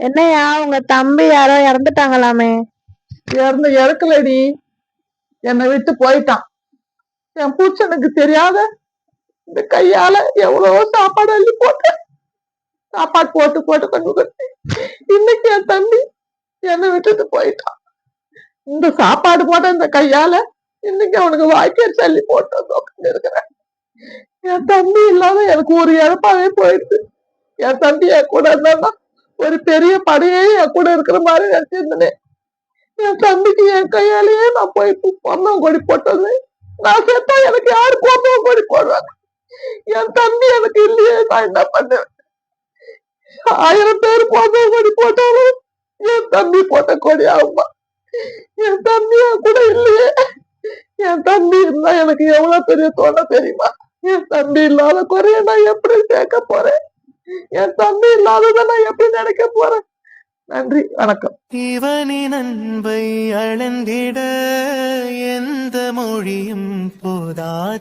என்னையா உங்க தம்பி யாரோ இறந்துட்டாங்களாமே? இறக்கலடி, என்னை விட்டு போயிட்டான். என் புருஷனுக்கு தெரியாத இந்த கையால எவ்வளவோ சாப்பாடு அள்ளி போட்டு சாப்பாடு போட்டு போட்டு கொண்டு கொடுத்து இன்னைக்கு என் தம்பி என்னை விட்டுட்டு போயிட்டான். இந்த சாப்பாடு போட்ட இந்த கையால இன்னைக்கு அவனுக்கு வாய்க்கை தள்ளி போட்டு இருக்கிறேன். என் தம்பி இல்லாத எனக்கு ஒரு இழப்பாவே போயிடுது. என் தம்பி என் கூட இருந்தா ஒரு பெரிய படையே என் கூட இருக்கிற மாதிரி நினைச்சிருந்தேன். என் தம்பிக்கு என் கையாலேயே நான் போய் பொண்ணம் கொடி போட்டது. நான் செத்தா எனக்கு யாரு பொண்ணம் கொடி போடுவாங்க? என் தம்பி எனக்கு இல்லையே, நான் என்ன பண்ணுவேன்? 1000 பேர் பொண்ணம் கொடி போட்டாலும் என் தம்பி போட்ட கொடி ஆகுமா? என் தம்பி என் கூட இல்லையே. என் தம்பி இருந்தா எனக்கு எவ்வளவு பெரிய தோணை தெரியுமா? என் தம்பி இல்லாத குறைய நான் எப்படி கேட்க போறேன்? என் தம்பி இல்லாததை நான் எப்படி நினைக்க போறேன்? நன்றி, வணக்கம். இவனின் அன்பை அளந்திட எந்த மொழியும் போதாது.